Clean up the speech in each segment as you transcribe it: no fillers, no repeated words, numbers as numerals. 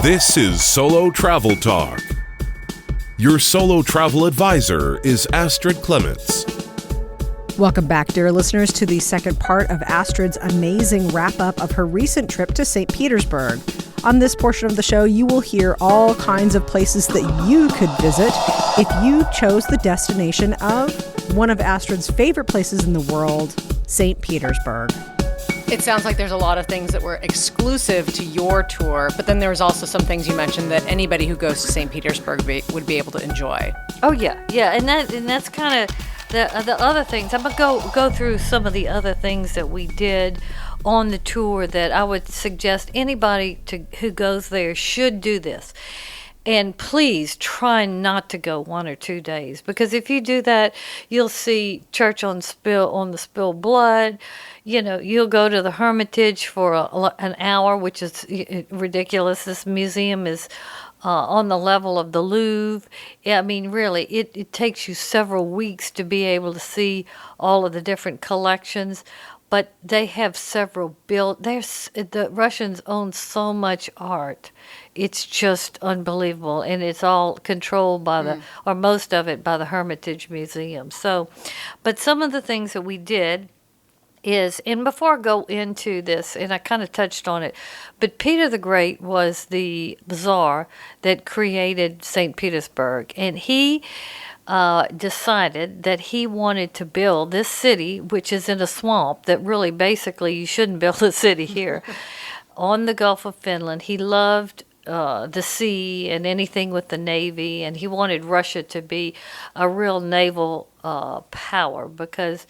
This is Solo Travel Talk. Your solo travel advisor is Astrid Clements. Welcome back, dear listeners, to the second part of Astrid's amazing wrap-up of her recent trip to St. Petersburg. On this portion of the show, you will hear all kinds of places that you could visit if you chose the destination of one of Astrid's favorite places in the world, St. Petersburg. It sounds like there's a lot of things that were exclusive to your tour, but then there was also some things you mentioned that anybody who goes to St. Petersburg would be able to enjoy. Oh yeah, and that's kind of the other things. I'm gonna go through some of the other things that we did on the tour that I would suggest anybody who goes there should do this. And please try not to go 1 or 2 days, because if you do that, you'll see church on the spilled blood. You know, you'll go to the Hermitage for an hour, which is ridiculous. This museum is on the level of the Louvre. I mean, really, it takes you several weeks to be able to see all of the different collections. But they have several the Russians own so much art. It's just unbelievable. And it's all controlled by or most of it by the Hermitage Museum. So, but some of the things that we did is, and before I go into this, and I kind of touched on it, but Peter the Great was the Tsar that created St. Petersburg. And he decided that he wanted to build this city, which is in a swamp, that really basically you shouldn't build a city here, on the Gulf of Finland. He loved the sea and anything with the Navy, and he wanted Russia to be a real naval power, because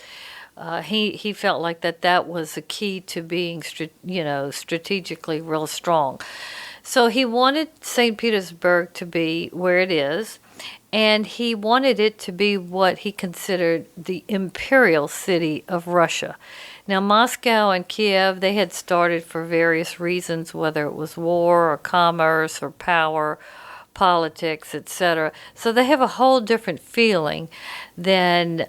he felt like that was the key to being strategically real strong. So he wanted St. Petersburg to be where it is, and he wanted it to be what he considered the imperial city of Russia. Now, Moscow and Kiev, they had started for various reasons, whether it was war or commerce or power, politics, etc. So they have a whole different feeling than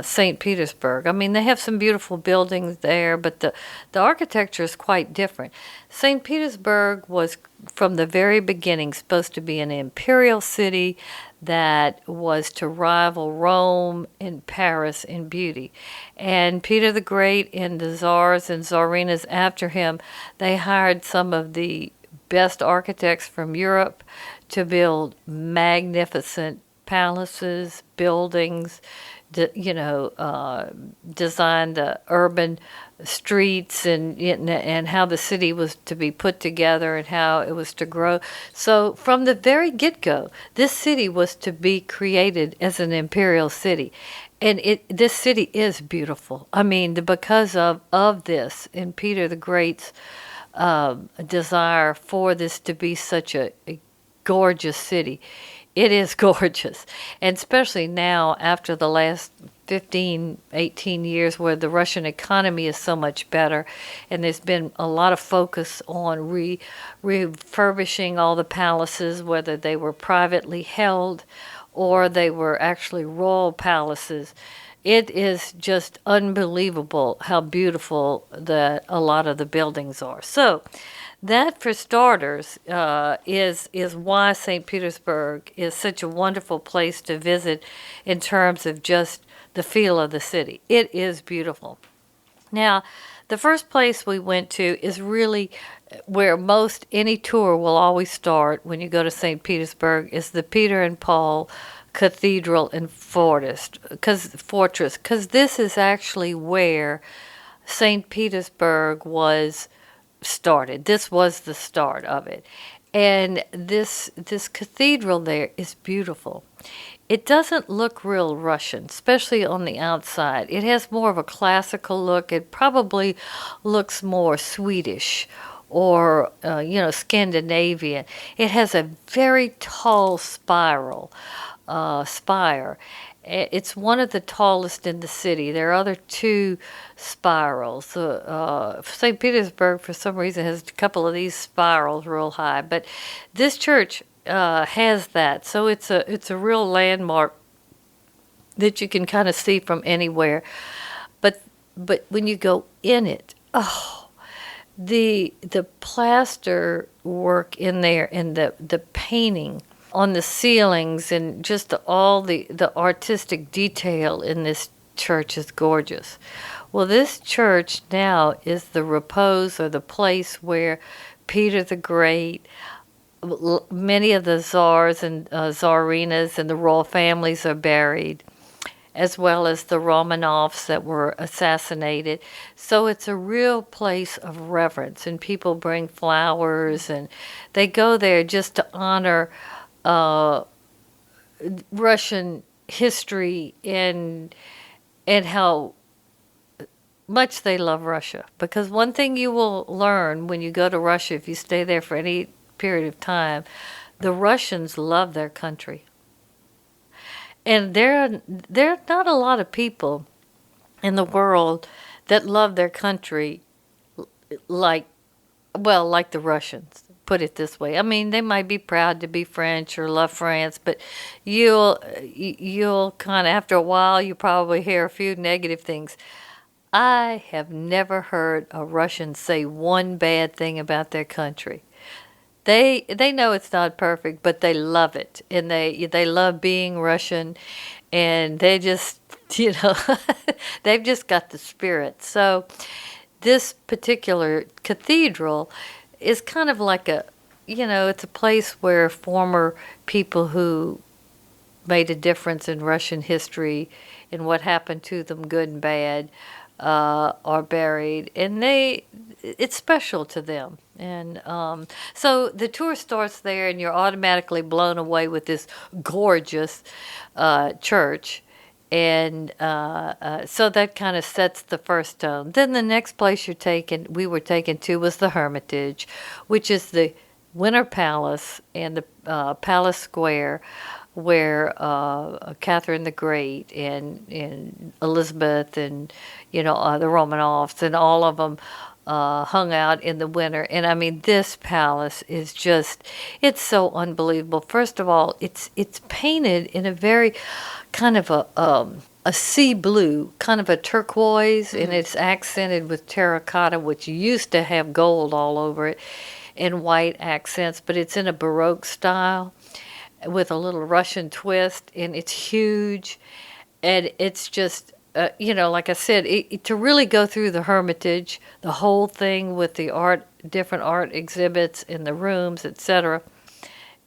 St. Petersburg. I mean, they have some beautiful buildings there, but the architecture is quite different. St. Petersburg was, from the very beginning, supposed to be an imperial city that was to rival Rome and Paris in beauty. And Peter the Great and the czars and czarinas after him, they hired some of the best architects from Europe to build magnificent palaces, buildings, design the urban streets and how the city was to be put together and how it was to grow. So from the very get-go, this city was to be created as an imperial city. And this city is beautiful. I mean, because of this and Peter the Great's desire for this to be such a gorgeous city. It is gorgeous. And especially now, after the last 15, 18 years where the Russian economy is so much better, and there's been a lot of focus on refurbishing all the palaces, whether they were privately held or they were actually royal palaces. It is just unbelievable how beautiful a lot of the buildings are. So that, for starters, is why St. Petersburg is such a wonderful place to visit in terms of just the feel of the city. It is beautiful. Now, the first place we went to is really where any tour will always start when you go to St. Petersburg, is the Peter and Paul Cathedral and Fortress, because this is actually where St. Petersburg was started. This was the start of it. And this cathedral there is beautiful. It doesn't look real Russian, especially on the outside. It has more of a classical look. It probably looks more Swedish or Scandinavian. It has a very tall spire. It's one of the tallest in the city. There are other two spirals. St. Petersburg, for some reason, has a couple of these spirals real high. But this church has that. So it's a real landmark that you can kind of see from anywhere. But when you go in it, the plaster work in there and the painting on the ceilings and just all the artistic detail in this church is gorgeous. Well, this church now is the repose or the place where Peter the Great, many of the czars and czarinas and the royal families are buried, as well as the Romanovs that were assassinated. So it's a real place of reverence, and people bring flowers, and they go there just to honor Russian history and how much they love Russia. Because one thing you will learn when you go to Russia, if you stay there for any period of time, the Russians love their country. And there are not a lot of people in the world that love their country like the Russians. Put it this way. I mean, they might be proud to be French or love France, but you'll kind of, after a while, you probably hear a few negative things. I have never heard a Russian say one bad thing about their country. They know it's not perfect, but they love it, and they love being Russian, and they just, they've just got the spirit. So this particular cathedral is kind of like it's a place where former people who made a difference in Russian history and what happened to them, good and bad, are buried, and it's special to them. And so the tour starts there, and you're automatically blown away with this gorgeous church. And so that kind of sets the first tone. Then the next place we were taken to was the Hermitage, which is the Winter Palace and the Palace Square, where Catherine the Great and Elizabeth and the Romanovs and all of them hung out in the winter. And I mean, this palace is it's so unbelievable. First of all, it's painted in a very kind of a sea blue, kind of a turquoise, and it's accented with terracotta, which used to have gold all over it, and white accents, but it's in a Baroque style with a little Russian twist, and it's huge, and it's just, like I said, to really go through the Hermitage, the whole thing with the different art exhibits in the rooms, etc.,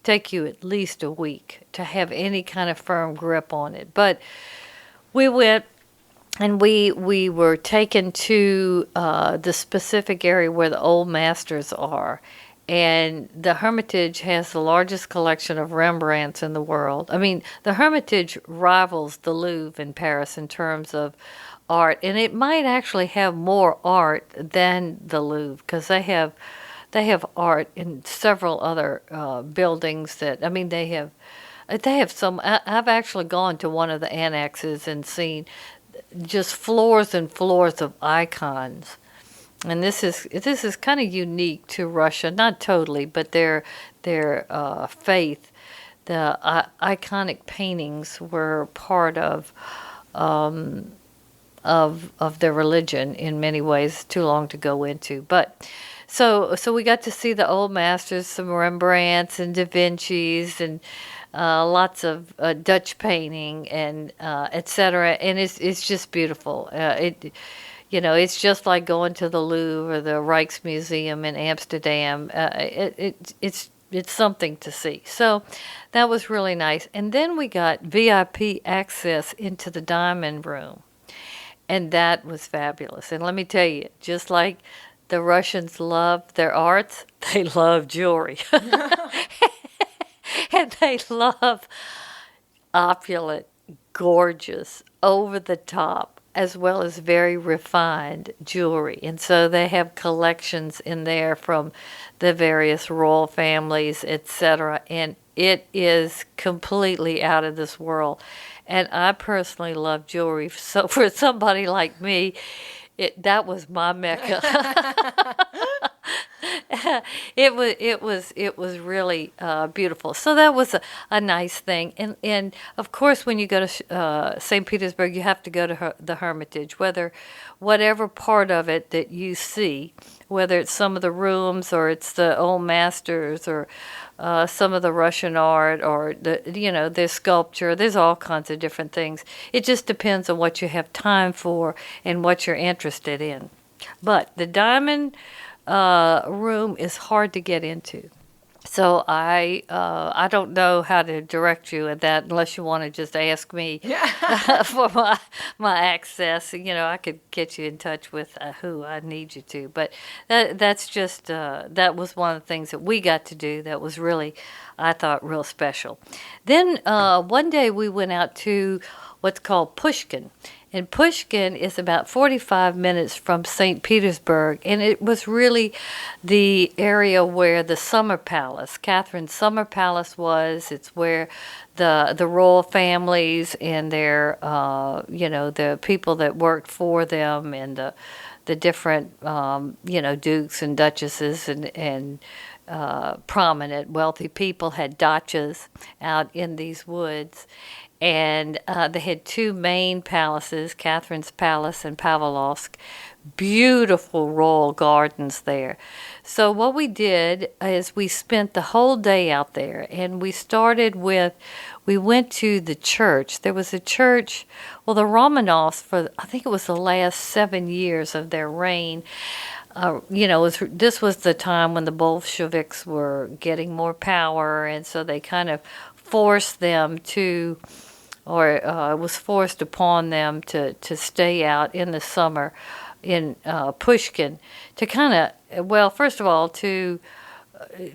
take you at least a week to have any kind of firm grip on it. But we went, and we were taken to the specific area where the old masters are. And the Hermitage has the largest collection of Rembrandts in the world. I mean, the Hermitage rivals the Louvre in Paris in terms of art, and it might actually have more art than the Louvre, because they have art in several other buildings that, I mean, they have some. I've actually gone to one of the annexes and seen just floors and floors of icons. And this is kind of unique to Russia, not totally, but their faith. The iconic paintings were part of their religion in many ways. Too long to go into, but so we got to see the old masters, some Rembrandts and Da Vinci's, and lots of Dutch painting and etc. And it's just beautiful. It's just like going to the Louvre or the Rijksmuseum in Amsterdam. It's something to see. So that was really nice. And then we got VIP access into the diamond room. And that was fabulous. And let me tell you, just like the Russians love their arts, they love jewelry. And they love opulent, gorgeous, over-the-top, as well as very refined jewelry. And so they have collections in there from the various royal families, etc. And it is completely out of this world. And I personally love jewelry. So for somebody like me, that was my mecca. it was really beautiful. So that was a nice thing. And of course, when you go to St. Petersburg, you have to go to the Hermitage, whatever part of it that you see, whether it's some of the rooms or it's the old masters or some of the Russian art or there's sculpture. There's all kinds of different things. It just depends on what you have time for and what you're interested in. But the diamond room is hard to get into. So I don't know how to direct you at that unless you want to just ask me for my access. I could get you in touch with who I need you to. But that's just that was one of the things that we got to do that was really, I thought, real special. Then one day we went out to what's called Pushkin. And Pushkin is about 45 minutes from St. Petersburg, and it was really the area where the summer palace, Catherine's summer palace was. It's where the royal families and their, the people that worked for them and the different, dukes and duchesses and prominent wealthy people had dachas out in these woods. And they had two main palaces, Catherine's Palace and Pavlovsk, beautiful royal gardens there. So what we did is we spent the whole day out there, and we went to the church. There was a church, the Romanovs, for I think it was the last 7 years of their reign. This was the time when the Bolsheviks were getting more power, and so they kind of forced them to, or it was forced upon them to stay out in the summer in Pushkin to kind of, first of all, to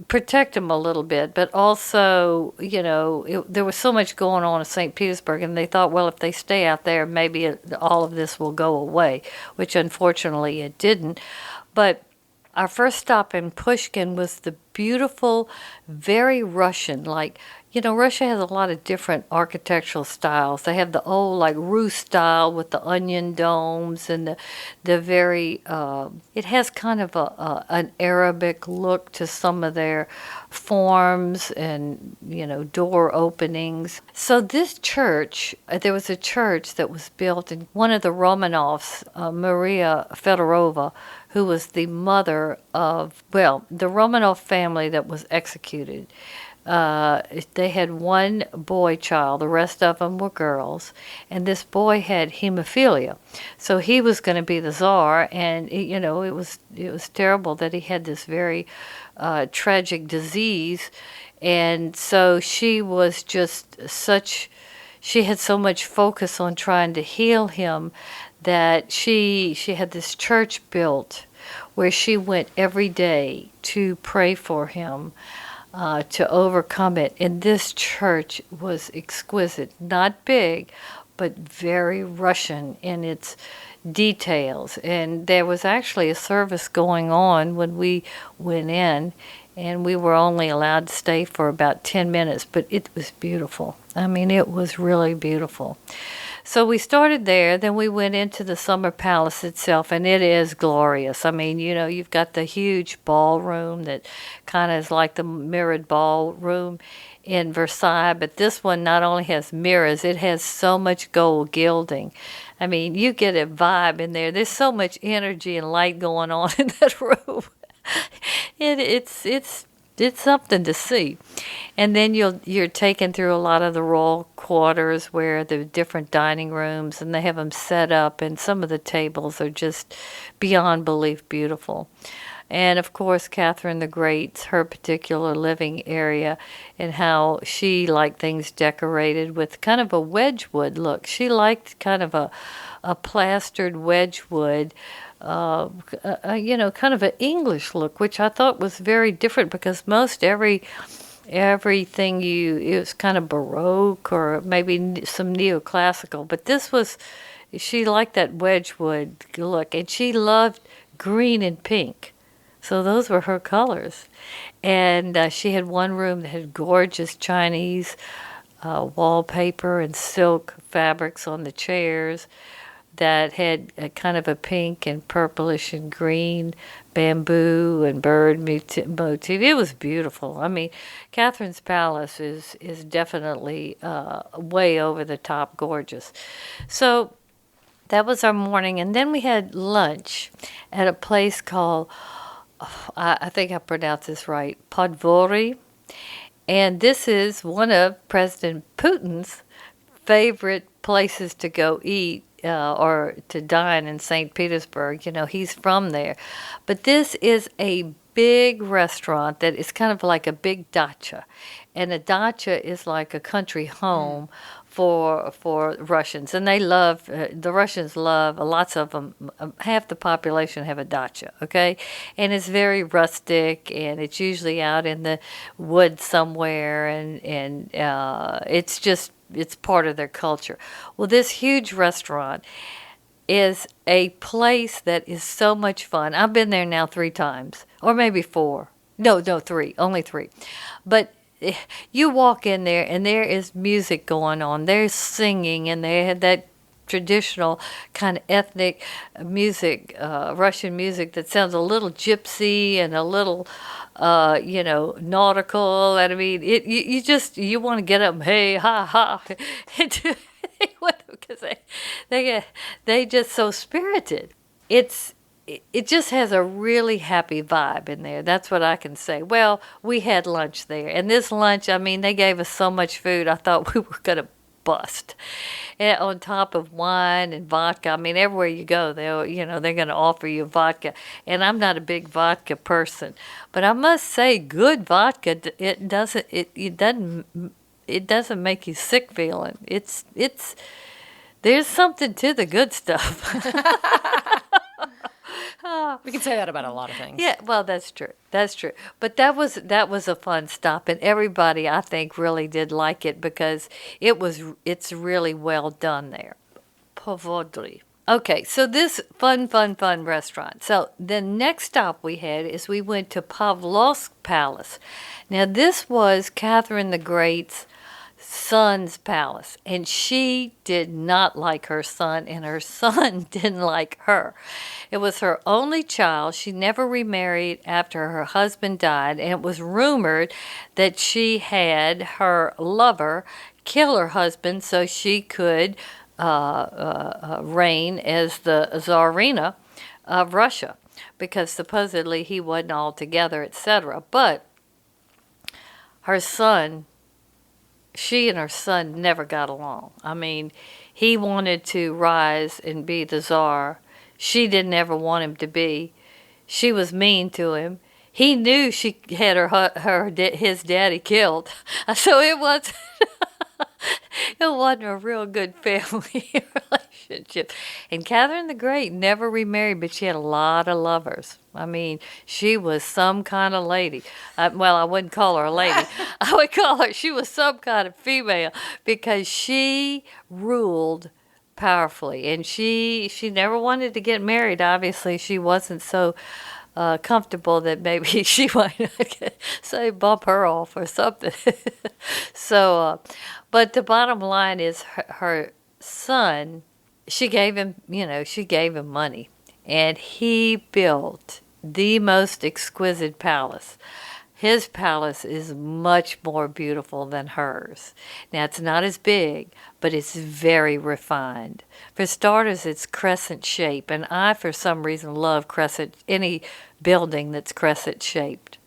protect them a little bit, but also, there was so much going on in St. Petersburg, and they thought, well, if they stay out there, maybe all of this will go away, which unfortunately it didn't. But our first stop in Pushkin was the beautiful, very Russian, Russia has a lot of different architectural styles. They have the old, Rus style with the onion domes and the very, it has kind of an Arabic look to some of their forms and, door openings. So this church, there was a church that was built in one of the Romanovs, Maria Fedorova, who was the mother of, the Romanov family that was executed. They had one boy child, the rest of them were girls, and this boy had hemophilia, so he was going to be the Tsar, and it was terrible that he had this very tragic disease, and so she had so much focus on trying to heal him that she had this church built where she went every day to pray for him. To overcome it. And this church was exquisite, not big, but very Russian in its details. And there was actually a service going on when we went in, and we were only allowed to stay for about 10 minutes, but it was beautiful. I mean, it was really beautiful. So we started there, then we went into the summer palace itself, and it is glorious. I mean, you've got the huge ballroom that kind of is like the mirrored ballroom in Versailles, but this one not only has mirrors, it has so much gold gilding. I mean, you get a vibe in there. There's so much energy and light going on in that room. It's something to see. And then you're taken through a lot of the royal quarters where the different dining rooms, and they have them set up, and some of the tables are just beyond belief beautiful. And of course, Catherine the Great's, her particular living area, and how she liked things decorated with kind of a Wedgwood look. She liked kind of a plastered Wedgwood, kind of an English look, which I thought was very different because most everything it was kind of Baroque or maybe some neoclassical, but she liked that Wedgwood look, and she loved green and pink. So those were her colors. And she had one room that had gorgeous Chinese wallpaper and silk fabrics on the chairs. that had a kind of a pink and purplish and green bamboo and bird motif. It was beautiful. I mean, Catherine's Palace is definitely way over the top gorgeous. So that was our morning, and then we had lunch at a place called, I think I pronounced this right, Podvorye. And this is one of President Putin's favorite places to go eat or to dine in Saint Petersburg. You know, he's from there. But this is a big restaurant that is kind of like a big dacha. And a dacha is like a country home for Russians. And they love, the Russians love, lots of them, half the population have a dacha, okay? And it's very rustic, and it's usually out in the woods somewhere, and it's just, it's part of their culture. Well, this huge restaurant is a place that is so much fun. I've been there now 3 times, or maybe 4. No, 3, only 3. But you walk in there and there is music going on. There's singing, and they had that traditional kind of ethnic music, Russian music that sounds a little gypsy and a little, nautical. And I mean, you want to get up, hey, ha, ha. Because they just so spirited. It just has a really happy vibe in there. That's what I can say. Well, we had lunch there. And this lunch, I mean, they gave us so much food, I thought we were going to bust. And on top of wine and vodka. I mean, everywhere you go, they're going to offer you vodka. And I'm not a big vodka person. But I must say, good vodka, it doesn't make you sick feeling. There's something to the good stuff. We can say that about a lot of things. Yeah, well, that's true. That's true. But that was a fun stop, and everybody, I think, really did like it because it's really well done there. Podvorye. Okay, so this fun restaurant. So the next stop we had is we went to Pavlovsk Palace. Now, this was Catherine the Great's son's palace, and she did not like her son, and her son didn't like her. It was her only child. She never remarried after her husband died, and it was rumored that she had her lover kill her husband so she could reign as the Tsarina of Russia, because supposedly he wasn't all together, etc. But she and her son never got along. I mean, he wanted to rise and be the Tsar. She didn't ever want him to be. She was mean to him. He knew she had his daddy killed. So it wasn't a real good family relationship. And Catherine the Great never remarried, but she had a lot of lovers. I mean, she was some kind of lady. Well, I wouldn't call her a lady. I would call her, she was some kind of female, because she ruled powerfully. And she never wanted to get married. Obviously, she wasn't so comfortable that maybe she might say bump her off or something. So, but the bottom line is her son, she gave him money, and he built the most exquisite palace. His palace is much more beautiful than hers. Now, it's not as big, but it's very refined. For starters, it's crescent shape, and I, for some reason, love any building that's crescent shaped.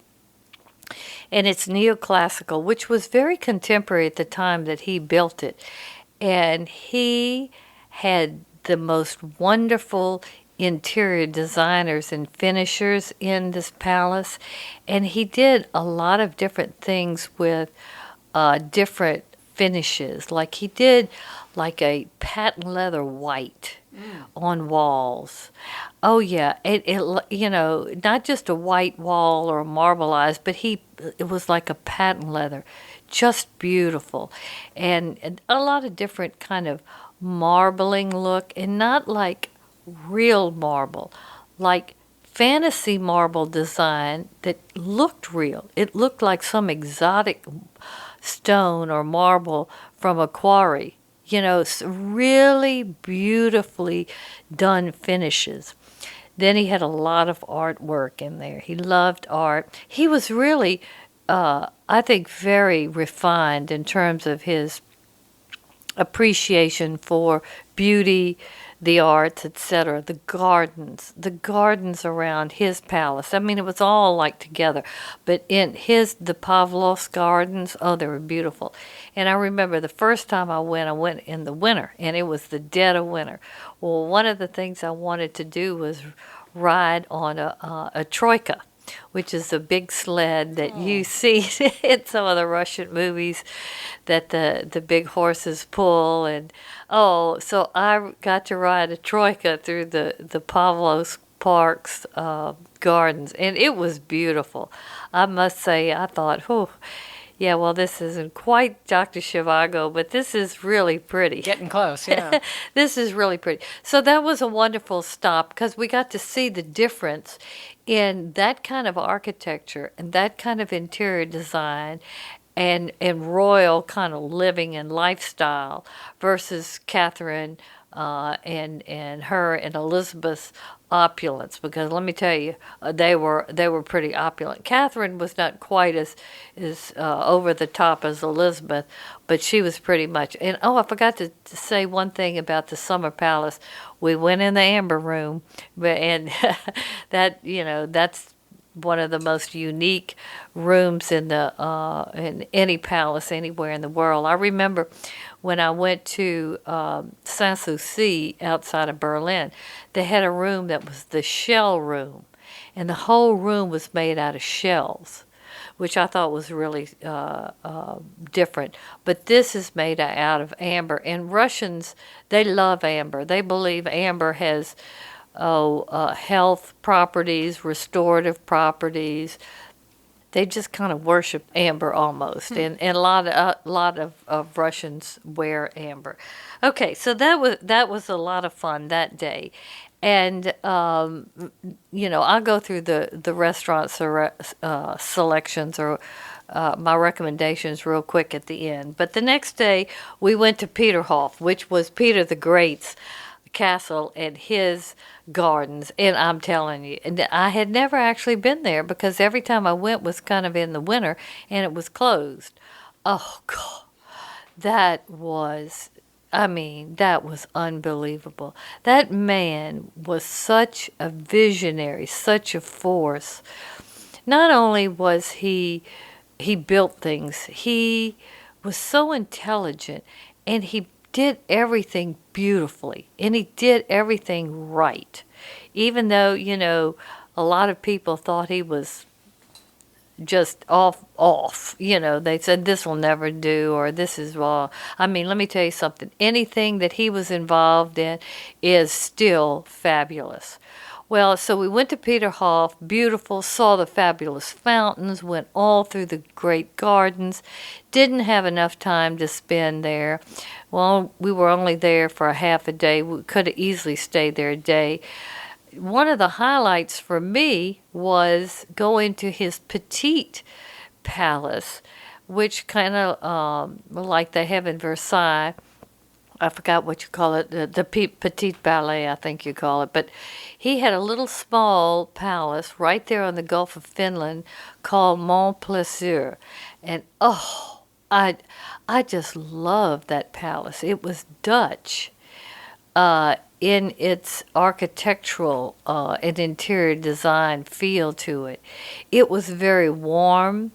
And it's neoclassical, which was very contemporary at the time that he built it. And he had the most wonderful interior designers and finishers in this palace, and he did a lot of different things with different finishes. Like he did like a patent leather white on walls. Oh yeah, it not just a white wall or a marbleized, but it was like a patent leather, just beautiful, and a lot of different kind of marbling look, and not like real marble, like fantasy marble design that looked real. It looked like some exotic stone or marble from a quarry, really beautifully done finishes. Then he had a lot of artwork in there. He loved art. He was really, I think, very refined in terms of his appreciation for beauty, the arts, etc. The gardens around his palace. I mean, it was all like together. But in the Pavlovsk gardens, oh, they were beautiful. And I remember the first time I went in the winter, and it was the dead of winter. Well, one of the things I wanted to do was ride on a troika, which is a big sled that you see in some of the Russian movies that the big horses pull. And so I got to ride a troika through the Pavlovsk Park's gardens, and it was beautiful. I must say, I thought, yeah, well, this isn't quite Dr. Zhivago, but this is really pretty. Getting close, yeah. This is really pretty. So that was a wonderful stop because we got to see the difference in that kind of architecture and that kind of interior design and royal kind of living and lifestyle versus Catherine and her and Elizabeth's opulence, because let me tell you, they were pretty opulent. Catherine was not quite as over the top as Elizabeth, but she was pretty much. And I forgot to say one thing about the summer palace. We went in the amber room, and that's one of the most unique rooms in any palace anywhere in the world. I remember when I went to Sanssouci outside of Berlin, they had a room that was the shell room, and the whole room was made out of shells, which I thought was really different. But this is made out of amber, and Russians, they love amber. They believe amber has health properties, restorative properties. They just kind of worship amber almost, and a lot of Russians wear amber. Okay, so that was a lot of fun that day, and I'll go through the restaurant selections or my recommendations real quick at the end. But the next day we went to Peterhof, which was Peter the Great's castle and his gardens, and I'm telling you, and I had never actually been there because every time I went was kind of in the winter and it was closed. Oh God, that was unbelievable. That man was such a visionary, such a force. Not only was he built things, he was so intelligent, and he did everything beautifully, and he did everything right. Even though, a lot of people thought he was just off. They said this will never do, or this is wrong. I mean, let me tell you something. Anything that he was involved in is still fabulous. Well, so we went to Peterhof, beautiful, saw the fabulous fountains, went all through the great gardens, didn't have enough time to spend there. Well, we were only there for a half a day. We could have easily stayed there a day. One of the highlights for me was going to his petite palace, which kind of like they have in Versailles. I forgot what you call it, the Petit Palais, I think you call it. But he had a little small palace right there on the Gulf of Finland called Mont Plaisir. And I just loved that palace. It was Dutch in its architectural and interior design feel to it. It was very warm.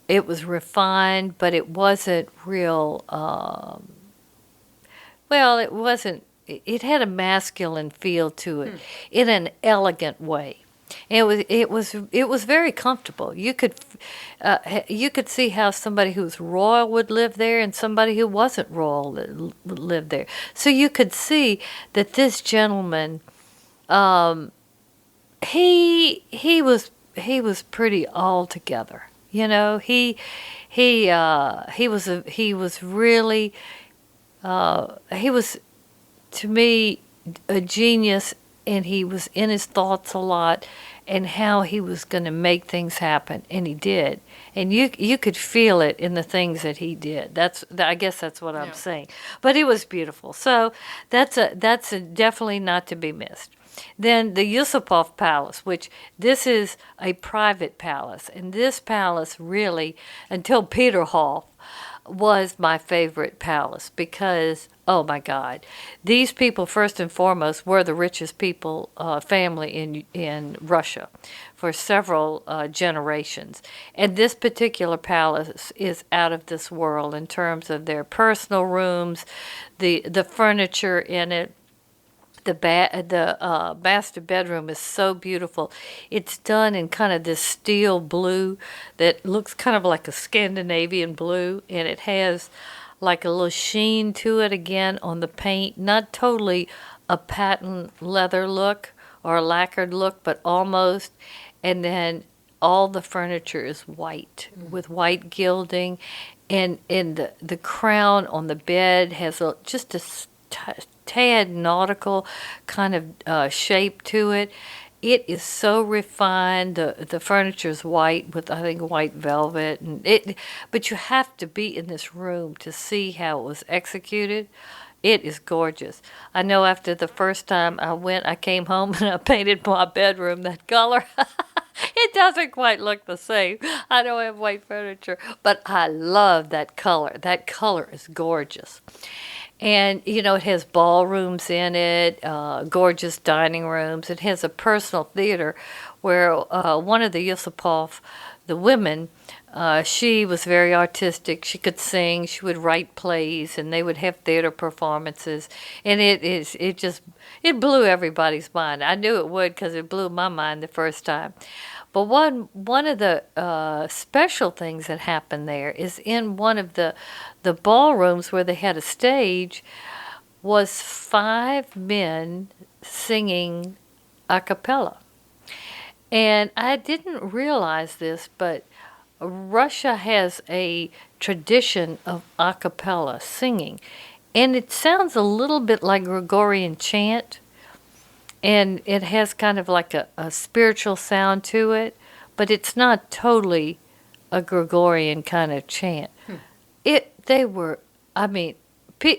It was refined, but it wasn't real, it wasn't, it had a masculine feel to it in an elegant way. It was very comfortable. You could see how somebody who's royal would live there and somebody who wasn't royal would live there. So you could see that this gentleman, he was pretty altogether. He was to me a genius, and he was in his thoughts a lot, and how he was going to make things happen, and he did. And you could feel it in the things that he did. I guess that's what I'm saying. But it was beautiful. So that's definitely not to be missed. Then the Yusupov Palace, which this is a private palace, and this palace really, until Peterhof, was my favorite palace because, oh my God, these people first and foremost were the richest people family in Russia for several generations, and this particular palace is out of this world in terms of their personal rooms, the furniture in it. The master bedroom is so beautiful. It's done in kind of this steel blue that looks kind of like a Scandinavian blue, and it has like a little sheen to it again on the paint. Not totally a patent leather look or a lacquered look, but almost. And then all the furniture is white with white gilding, and the crown on the bed has just a tad nautical kind of shape to it. It is so refined. The furniture is white with, I think, white velvet, but you have to be in this room to see how it was executed. It is gorgeous. I know after the first time I went, I came home and I painted my bedroom that color. It doesn't quite look the same. I don't have white furniture, but I love that color. That color is gorgeous. And, it has ballrooms in it, gorgeous dining rooms. It has a personal theater where one of the Yusupov, the women, she was very artistic. She could sing. She would write plays, and they would have theater performances. And it blew everybody's mind. I knew it would because it blew my mind the first time. But one of the special things that happened there is in one of the ballrooms where they had a stage was 5 men singing a cappella. And I didn't realize this, but Russia has a tradition of a cappella singing. And it sounds a little bit like Gregorian chant. And it has kind of like a spiritual sound to it, but it's not totally a Gregorian kind of chant.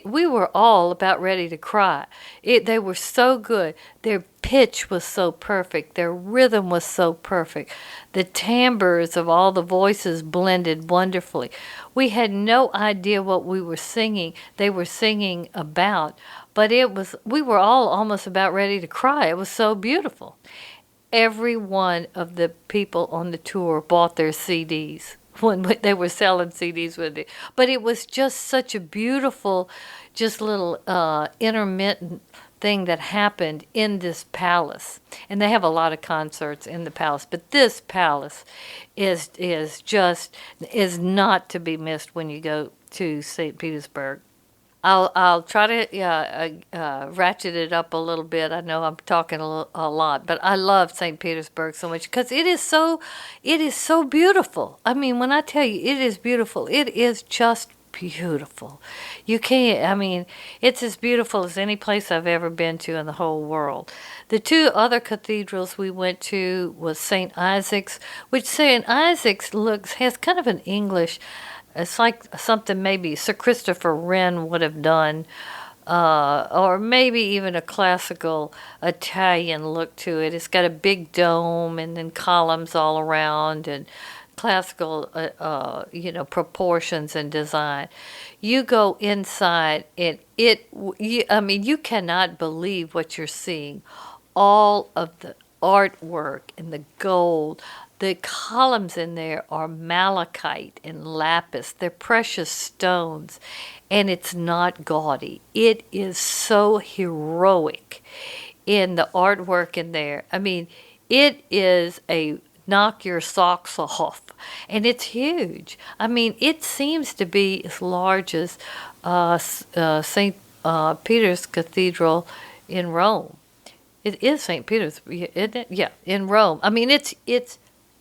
We were all about ready to cry. They were so good. Their pitch was so perfect. Their rhythm was so perfect. The timbres of all the voices blended wonderfully. We had no idea what we were singing. They were singing about. But we were all almost about ready to cry. It was so beautiful. Every one of the people on the tour bought their CDs when they were selling CDs with it. But it was just such a beautiful, just little intermittent thing that happened in this palace. And they have a lot of concerts in the palace. But this palace is not to be missed when you go to St. Petersburg. I'll try to ratchet it up a little bit. I know I'm talking a lot, but I love St. Petersburg so much because it is so beautiful. I mean, when I tell you it is beautiful, it is just beautiful. You can't. I mean, it's as beautiful as any place I've ever been to in the whole world. The 2 other cathedrals we went to was St. Isaac's, which St. Isaac's has kind of an English. It's like something maybe Sir Christopher Wren would have done, or maybe even a classical Italian look to it. It's got a big dome and then columns all around and classical, proportions and design. You go inside and you cannot believe what you're seeing. All of the artwork and the gold. The columns in there are malachite and lapis. They're precious stones, and it's not gaudy. It is so heroic in the artwork in there. I mean, it is a knock your socks off, and it's huge. I mean, it seems to be as large as St. Peter's Cathedral in Rome. It is St. Peter's, isn't it? Yeah, in Rome. I mean, it's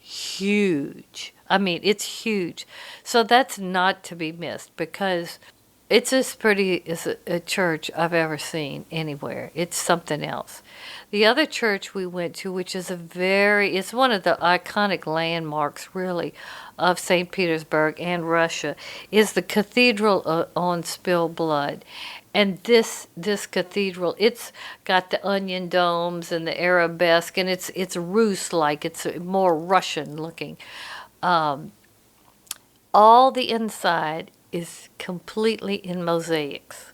huge. I mean, it's huge. So that's not to be missed because It's as pretty as a church I've ever seen anywhere. It's something else. The other church we went to, which is it's one of the iconic landmarks, really, of St. Petersburg and Russia, is the Cathedral on Spilled Blood. And this cathedral, it's got the onion domes and the arabesque, and it's Rus-like. It's more Russian looking. All the inside is completely in mosaics.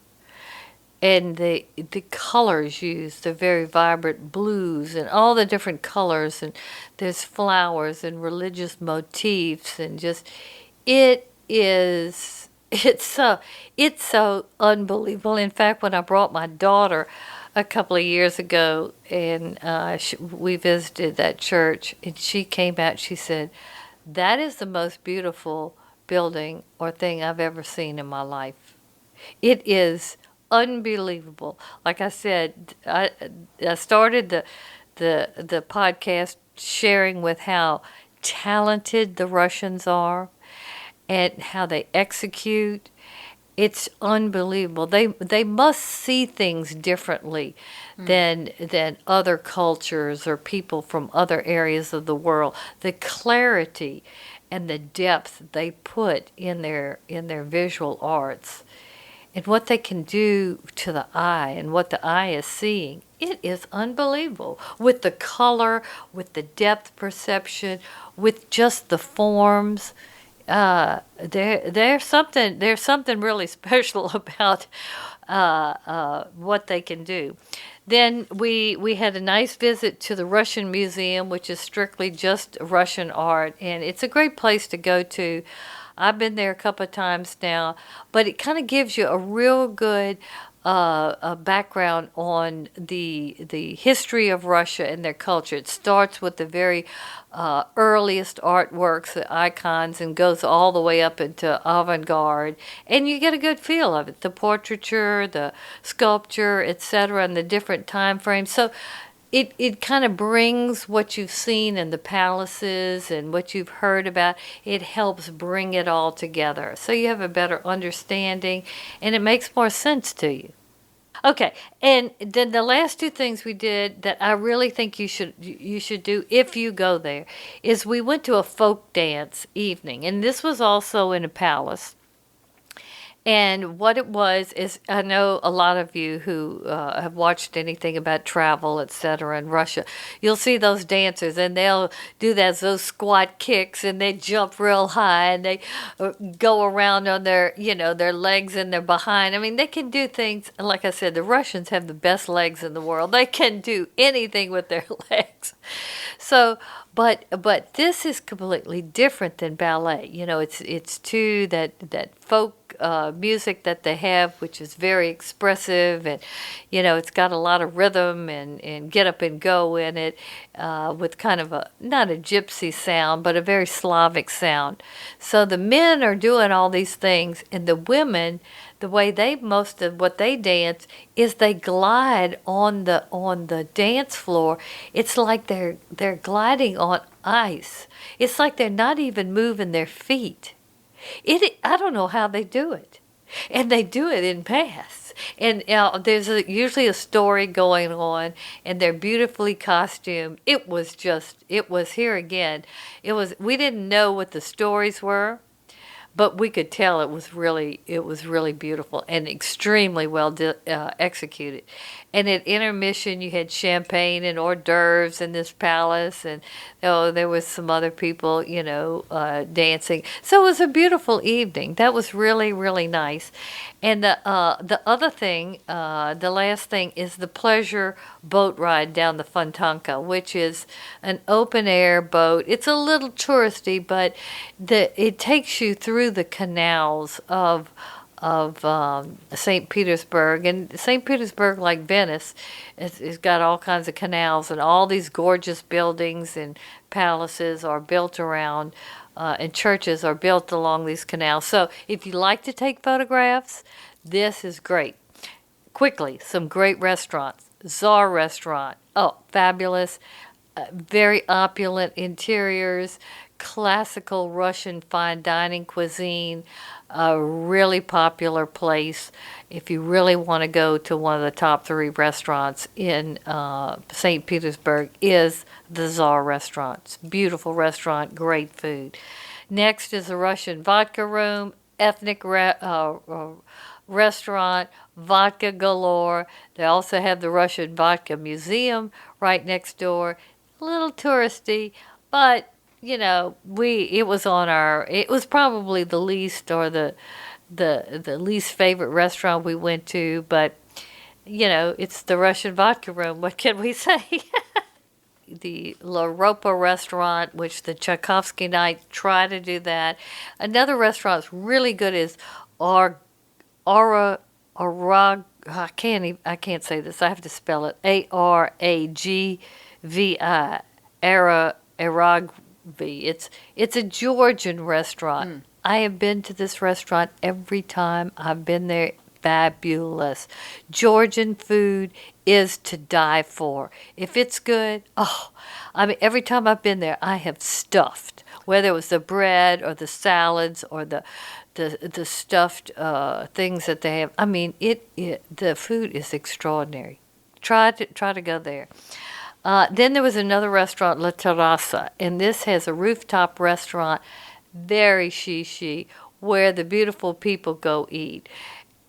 And the colors used, the very vibrant blues and all the different colors, and there's flowers and religious motifs, and just it's so unbelievable. In fact, when I brought my daughter a couple of years ago, and we visited that church, and she came out, she said, "That is the most beautiful building or thing I've ever seen in my life. It is unbelievable." Like I said, I started the podcast sharing with how talented the Russians are and how they execute. It's unbelievable. They must see things differently than other cultures or people from other areas of the world. The clarity and the depth they put in their visual arts, and what they can do to the eye and what the eye is seeing, it is unbelievable. With the color, with the depth perception, with just the forms, there's something really special about what they can do. Then we had a nice visit to the Russian Museum, which is strictly just Russian art, and it's a great place to go to. I've been there a couple of times now, but it kind of gives you a real good a background on the history of Russia and their culture. It starts with the very earliest artworks, the icons, and goes all the way up into avant-garde, and you get a good feel of it. The portraiture, the sculpture, etc., and the different time frames. So it kind of brings what you've seen in the palaces and what you've heard about. It helps bring it all together, so you have a better understanding, and it makes more sense to you. Okay, and then the last two things we did that I really think you should do if you go there is we went to a folk dance evening, and this was also in a palace. And what it was is, I know a lot of you who have watched anything about travel, etc. in Russia, you'll see those dancers, and they'll do those squat kicks, and they jump real high, and they go around on their legs and their behind. I mean, they can do things. Like I said, the Russians have the best legs in the world. They can do anything with their legs. So, but this is completely different than ballet. It's to that folk music that they have, which is very expressive, and it's got a lot of rhythm and get up and go in it, with kind of not a gypsy sound, but a very Slavic sound. So the men are doing all these things, and the women, the way most of what they dance is they glide on the dance floor. It's like they're gliding on ice. It's like they're not even moving their feet. I don't know how they do it, and they do it in paths. And there's usually a story going on, and they're beautifully costumed. It was here again. We didn't know what the stories were, but we could tell it was really beautiful and extremely well executed. And at intermission, you had champagne and hors d'oeuvres in this palace, and there was some other people, dancing. So it was a beautiful evening. That was really, really nice. And the other thing, the last thing, is the pleasure boat ride down the Fontanka, which is an open air boat. It's a little touristy, but it takes you through the canals of Saint Petersburg. And Saint Petersburg, like Venice, has got all kinds of canals, and all these gorgeous buildings and palaces are built around, and churches are built along these canals. So if you like to take photographs, this is great. Quickly, some great restaurants. Tsar restaurant, oh, fabulous. very opulent interiors, classical Russian fine dining cuisine, a really popular place if you really want to go to one of the top 3 restaurants in St. Petersburg is the Tsar restaurants. Beautiful restaurant, great food. Next is the Russian vodka room, ethnic restaurant, vodka galore. They also have the Russian vodka museum right next door. A little touristy, but it was probably the least or the least favorite restaurant we went to, but it's the Russian vodka room. What can we say? The La Ropa restaurant, which the Tchaikovsky night try to do that. Another restaurant that's really good is Arafvi. I can't say this. I have to spell it. Aragvi. Arafvi. It's a Georgian restaurant. I have been to this restaurant every time I've been there. Fabulous. Georgian food is to die for. If it's good, every time I've been there, I have stuffed. Whether it was the bread or the salads or the stuffed things that they have. The food is extraordinary. Try to go there. Then there was another restaurant, La Terrassa, and this has a rooftop restaurant, very chic, where the beautiful people go eat.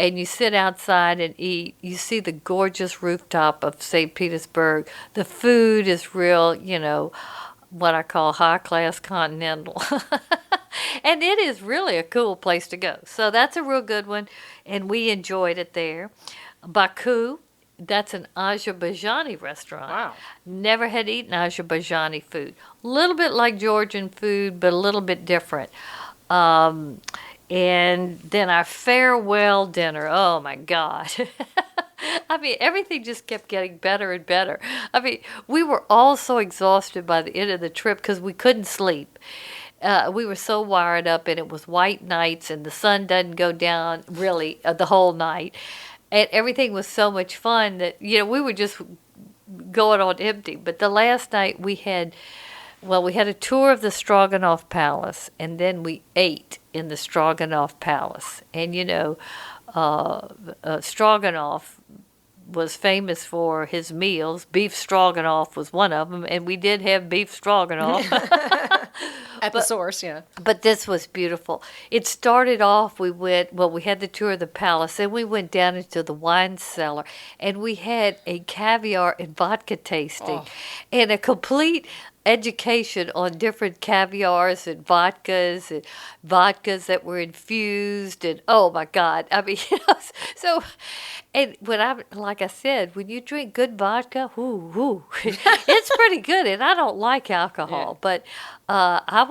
And you sit outside and eat. You see the gorgeous rooftop of St. Petersburg. The food is real, what I call high-class continental. And it is really a cool place to go. So that's a real good one, and we enjoyed it there. Baku, that's an Azerbaijani restaurant. Wow. Never had eaten Azerbaijani food. A little bit like Georgian food, but a little bit different. And then our farewell dinner. Oh, my God. Everything just kept getting better and better. We were all so exhausted by the end of the trip because we couldn't sleep. We were so wired up, and it was white nights, and the sun doesn't go down really the whole night. And everything was so much fun that, we were just going on empty. But the last night we had a tour of the Stroganov Palace, and then we ate in the Stroganov Palace. And, Stroganov was famous for his meals. Beef stroganoff was one of them, and we did have beef stroganoff. At the source, yeah. But this was beautiful. It started off, we had the tour of the palace, and we went down into the wine cellar, and we had a caviar and vodka tasting, and a complete education on different caviars and vodkas that were infused, and oh my God, so. And like I said, when you drink good vodka, it's pretty good. And I don't like alcohol, but I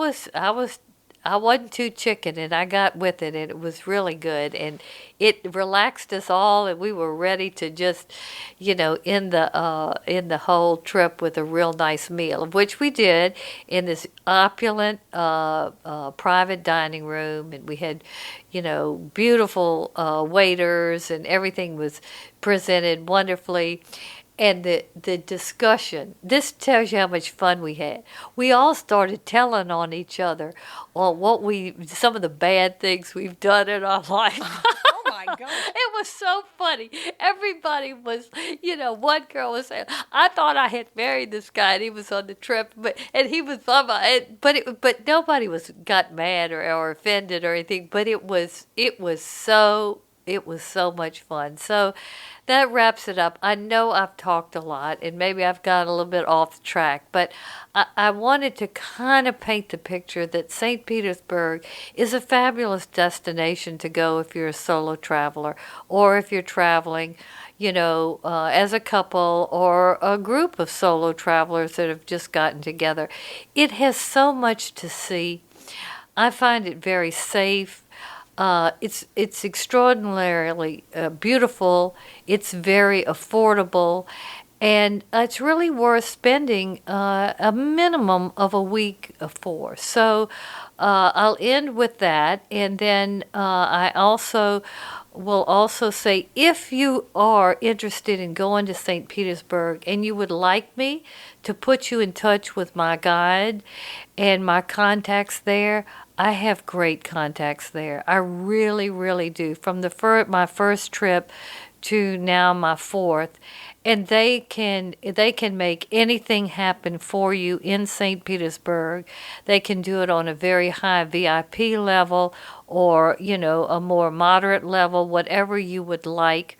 wasn't too chicken, and I got with it, and it was really good, and it relaxed us all, and we were ready to just, end the whole trip with a real nice meal, of which we did in this opulent private dining room, and we had, beautiful waiters, and everything was presented wonderfully. And the discussion, this tells you how much fun we had. We all started telling on each other on some of the bad things we've done in our life. Oh my God. It was so funny. Everybody was, one girl was saying, I thought I had married this guy and he was on the trip, and he was blah, blah, but nobody got mad or offended or anything, but it was so much fun. So that wraps it up. I know I've talked a lot, and maybe I've got a little bit off track, but I wanted to kind of paint the picture that St. Petersburg is a fabulous destination to go if you're a solo traveler, or if you're traveling, as a couple or a group of solo travelers that have just gotten together. It has so much to see. I find it very safe. It's extraordinarily beautiful. It's very affordable, And it's really worth spending a minimum of a week for. So I'll end with that. And then I also will also say, if you are interested in going to St. Petersburg and you would like me to put you in touch with my guide and my contacts there, I have great contacts there. I really, really do. From my first trip to now my fourth. And they can make anything happen for you in St. Petersburg. They can do it on a very high VIP level or, a more moderate level, whatever you would like.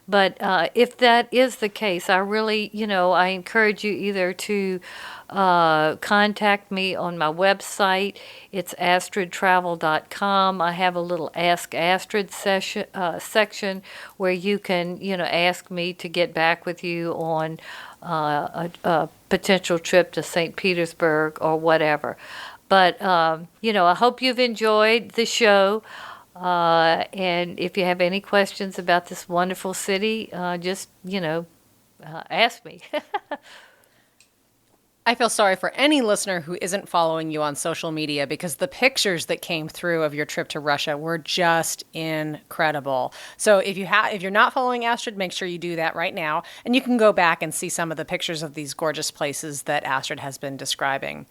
But if that is the case, I really, I encourage you either to contact me on my website. It's astridtravel.com. I have a little Ask Astrid section where you can, ask me to get back with you on a potential trip to St. Petersburg or whatever. But, I hope you've enjoyed the show. And if you have any questions about this wonderful city, just, ask me. I feel sorry for any listener who isn't following you on social media, because the pictures that came through of your trip to Russia were just incredible. So if you're not following Astrid, make sure you do that right now. And you can go back and see some of the pictures of these gorgeous places that Astrid has been describing.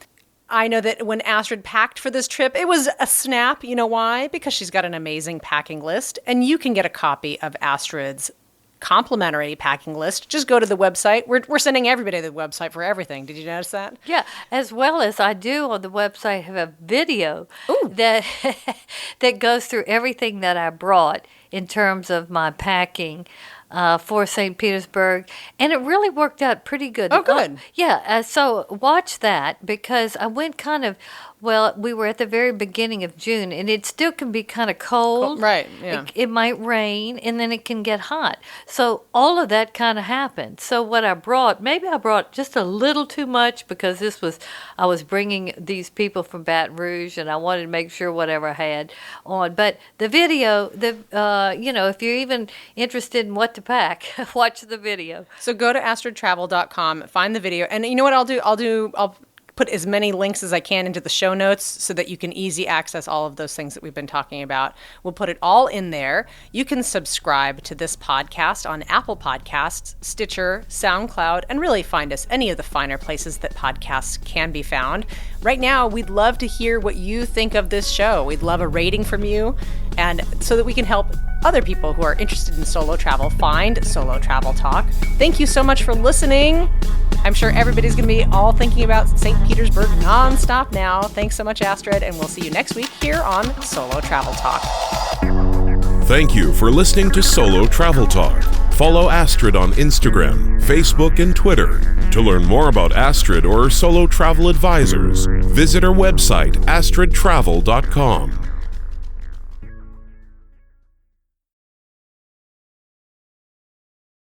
I know that when Astrid packed for this trip, it was a snap. You know why? Because she's got an amazing packing list, and you can get a copy of Astrid's complimentary packing list. Just go to the website. We're sending everybody to the website for everything. Did you notice that? Yeah, as well as I do on the website have a video that that goes through everything that I brought in terms of my packing for St. Petersburg, and it really worked out pretty good. Oh, good. So watch that, because I went we were at the very beginning of June, and it still can be kind of cold. Right, yeah. It might rain, and then it can get hot. So all of that kind of happened. So what maybe I brought just a little too much, because I was bringing these people from Baton Rouge, and I wanted to make sure whatever I had on. But the video, if you're even interested in what to pack, watch the video. So go to astridtravel.com, find the video, and you know what I'll do? I'll put as many links as I can into the show notes so that you can easy access all of those things that we've been talking about. We'll put it all in there. You can subscribe to this podcast on Apple Podcasts, Stitcher, SoundCloud, and really find us any of the finer places that podcasts can be found. Right now, we'd love to hear what you think of this show. We'd love a rating from you, and so that we can help other people who are interested in solo travel find Solo Travel Talk. Thank you so much for listening. I'm sure everybody's going to be all thinking about St. Petersburg nonstop now. Thanks so much, Astrid, and we'll see you next week here on Solo Travel Talk. Thank you for listening to Solo Travel Talk. Follow Astrid on Instagram, Facebook, and Twitter. To learn more about Astrid or Solo Travel Advisors, visit her website, astridtravel.com.